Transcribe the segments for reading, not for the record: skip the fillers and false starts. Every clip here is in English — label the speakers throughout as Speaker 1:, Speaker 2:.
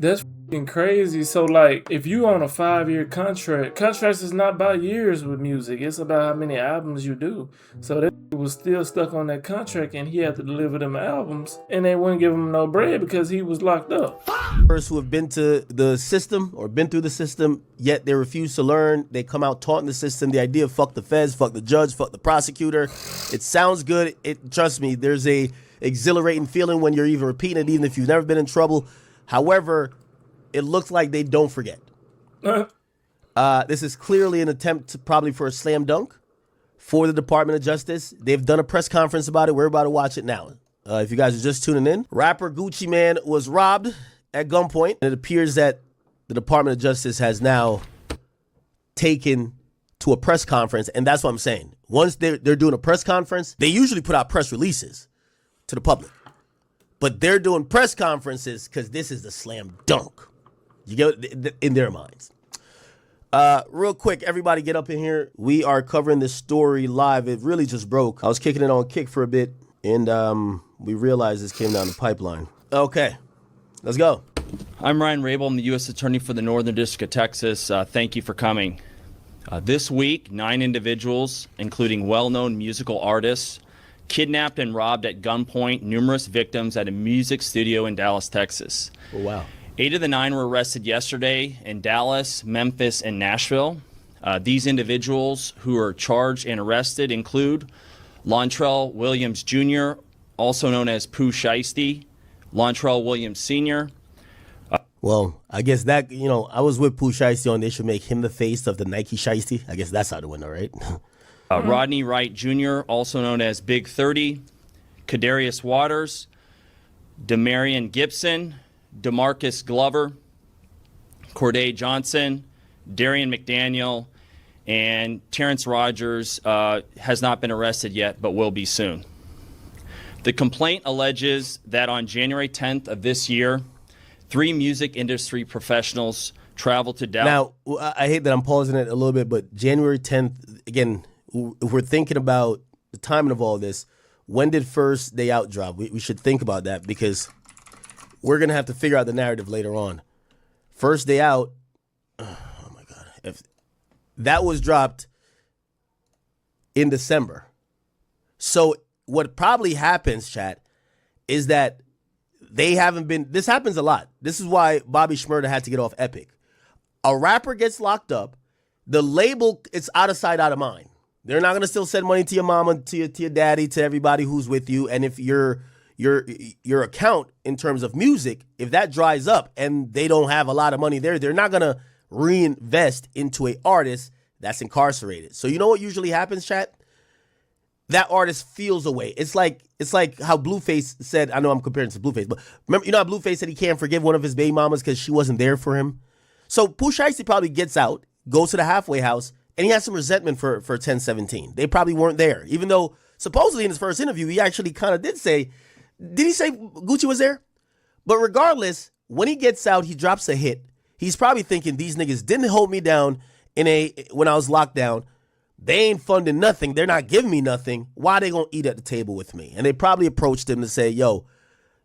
Speaker 1: That's fucking crazy. So like, if you on a 5-year contract, contracts is not about years with music. It's about how many albums you do. So that was still stuck on that contract, and he had to deliver them albums, and they wouldn't give him no bread because he was locked up.
Speaker 2: Who have been to the system or been through the system, yet they refuse to learn. They come out taught in the system. The idea of fuck the feds, fuck the judge, fuck the prosecutor. It sounds good. Trust me, there's a exhilarating feeling when you're even repeating it, even if you've never been in trouble. However, it looks like they don't forget. This is clearly an attempt probably for a slam dunk for the Department of Justice. They've done a press conference about it. We're about to watch it now. If you guys are just tuning in, rapper Gucci Mane was robbed at gunpoint. It appears that the Department of Justice has now taken to a press conference, and that's what I'm saying. Once they're doing a press conference, they usually put out press releases to the public. But they're doing press conferences because this is the slam dunk. You get it in their minds. Real quick, everybody get up in here. We are covering this story live. It really just broke. I was kicking it on Kick for a bit, and we realized this came down the pipeline. Okay, let's go.
Speaker 3: I'm Ryan Rabel. I'm the U.S. Attorney for the Northern District of Texas. Thank you for coming. This week, 9 individuals, including well-known musical artists, kidnapped and robbed at gunpoint numerous victims at a music studio in Dallas, Texas.
Speaker 2: Oh, wow.
Speaker 3: 8 of the 9 were arrested yesterday in Dallas, Memphis, and Nashville. These individuals who are charged and arrested include Lontrell Williams Jr., also known as Pooh Shiesty, Lontrell Williams Sr.
Speaker 2: Well, I guess that, I was with Pooh Shiesty on. They should make him the face of the Nike Shiesty. I guess that's how to win, all right?
Speaker 3: Rodney Wright Jr., also known as Big 30, Kadarius Waters, Demarion Gibson, DeMarcus Glover, Corday Johnson, Darian McDaniel, and Terrence Rogers has not been arrested yet, but will be soon. The complaint alleges that on January 10th of this year, 3 music industry professionals traveled to Dallas.
Speaker 2: Now, I hate that I'm pausing it a little bit, but January 10th, again, if we're thinking about the timing of all this, when did First Day Out drop? We should think about that because we're going to have to figure out the narrative later on. First Day Out, oh my God. If that was dropped in December. So what probably happens, chat, is that they haven't been, this happens a lot. This is why Bobby Shmurda had to get off Epic. A rapper gets locked up, the label, it's out of sight, out of mind. They're not going to still send money to your mama, to your daddy, to everybody who's with you. And if your account in terms of music, if that dries up and they don't have a lot of money there, they're not going to reinvest into an artist that's incarcerated. So you know what usually happens, chat? That artist feels away. It's like how Blueface said, I know I'm comparing to Blueface, but remember, you know how Blueface said he can't forgive one of his baby mamas because she wasn't there for him? So Pooh Shiesty probably gets out, goes to the halfway house, and he has some resentment for 1017. They probably weren't there. Even though supposedly in his first interview, he actually kind of did he say Gucci was there? But regardless, when he gets out, he drops a hit. He's probably thinking these niggas didn't hold me down when I was locked down. They ain't funding nothing. They're not giving me nothing. Why they gonna eat at the table with me? And they probably approached him to say, yo,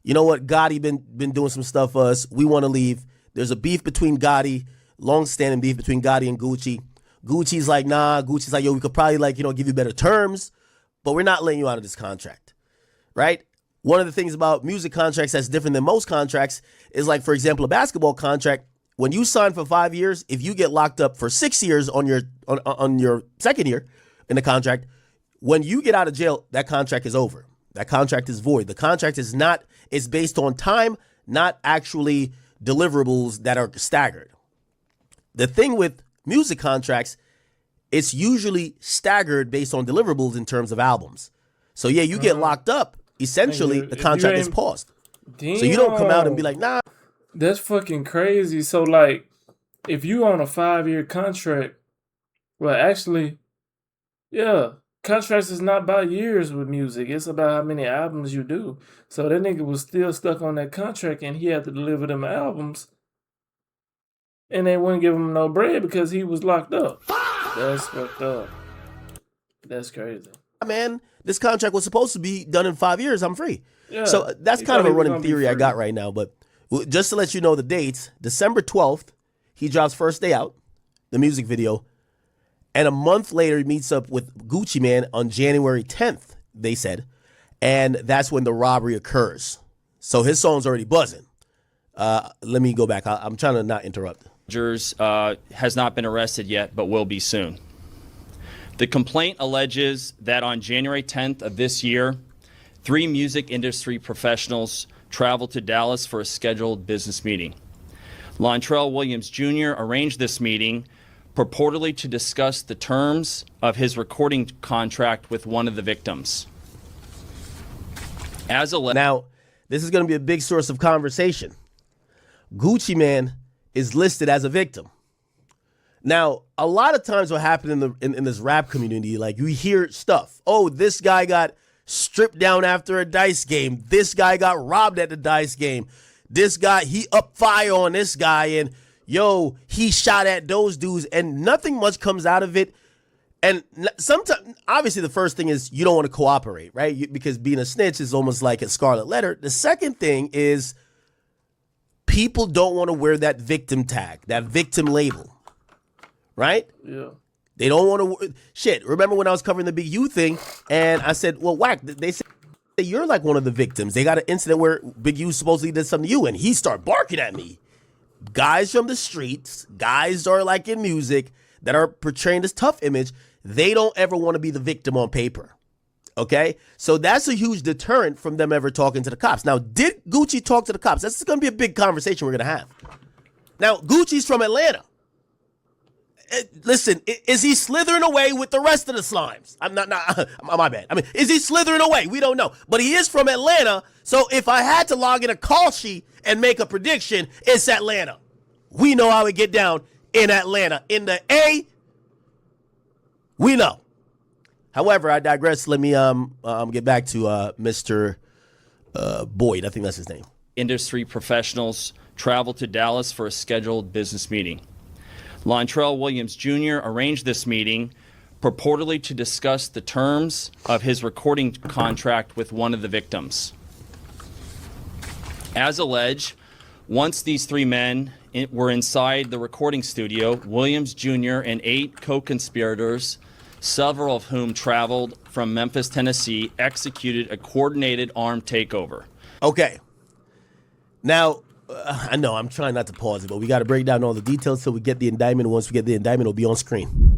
Speaker 2: you know what? Gotti been doing some stuff for us. We want to leave. There's a beef between Gotti, long-standing beef between Gotti and Gucci. Gucci's like, nah. Gucci's like, yo, we could probably give you better terms, but we're not letting you out of this contract, right? One of the things about music contracts that's different than most contracts is like, for example, a basketball contract. When you sign for 5 years, if you get locked up for 6 years on your second year in the contract, when you get out of jail, that contract is over. That contract is void. The contract is based on time, not actually deliverables that are staggered. The thing with music contracts, it's usually staggered based on deliverables in terms of albums. So yeah, you get locked up, essentially the contract is paused.
Speaker 1: Damn.
Speaker 2: So you don't come out and be like, nah.
Speaker 1: That's fucking crazy. So like, if you on a 5-year contract, well, actually, yeah, contracts is not about years with music. It's about how many albums you do. So that nigga was still stuck on that contract, and he had to deliver them albums, and they wouldn't give him no bread because he was locked up. That's fucked up. That's crazy.
Speaker 2: Man, this contract was supposed to be done in 5 years. I'm free.
Speaker 1: Yeah,
Speaker 2: so that's kind of a running theory I got right now. But Just to let you know the dates, December 12th, he drops First Day Out, the music video. And a month later, he meets up with Gucci Mane on January 10th, they said. And that's when the robbery occurs. So his song's already buzzing. Let me go back. I'm trying to not interrupt.
Speaker 3: Has not been arrested yet, but will be soon. The complaint alleges that on January 10th of this year, 3 music industry professionals traveled to Dallas for a scheduled business meeting. Lontrell Williams Jr. arranged this meeting purportedly to discuss the terms of his recording contract with one of the victims.
Speaker 2: Now, this is going to be a big source of conversation. Gucci Mane is listed as a victim. Now, a lot of times what happened in this rap community, like you hear stuff. Oh, this guy got stripped down after a dice game. This guy got robbed at the dice game. This guy, he up fire on this guy. And, yo, he shot at those dudes. And nothing much comes out of it. And sometimes, obviously, the first thing is you don't want to cooperate, right? Because being a snitch is almost like a scarlet letter. The second thing is people don't want to wear that victim tag, that victim label, right?
Speaker 1: Yeah.
Speaker 2: They don't want to. Shit. Remember when I was covering the Big U thing, and I said, "Well, Whack." They said you're like one of the victims. They got an incident where Big U supposedly did something to you, and he started barking at me. Guys from the streets, guys are like in music that are portraying this tough image. They don't ever want to be the victim on paper. Okay? So that's a huge deterrent from them ever talking to the cops. Now, did Gucci talk to the cops? That's going to be a big conversation we're going to have. Now, Gucci's from Atlanta. Listen, is he slithering away with the rest of the slimes? I'm not, my bad. I mean, is he slithering away? We don't know. But he is from Atlanta. So if I had to log in a call sheet and make a prediction, it's Atlanta. We know how we get down in Atlanta. In the A, we know. However, I digress. Let me get back to Mr. Boyd. I think that's his name.
Speaker 3: Industry professionals traveled to Dallas for a scheduled business meeting. Lontrell Williams Jr. arranged this meeting purportedly to discuss the terms of his recording contract with one of the victims. As alleged, once these 3 men were inside the recording studio, Williams Jr. and 8 co-conspirators, several of whom traveled from Memphis, Tennessee, executed a coordinated armed takeover.
Speaker 2: Okay. Now, I know I'm trying not to pause it, but we got to break down all the details so we get the indictment. Once we get the indictment, it'll be on screen.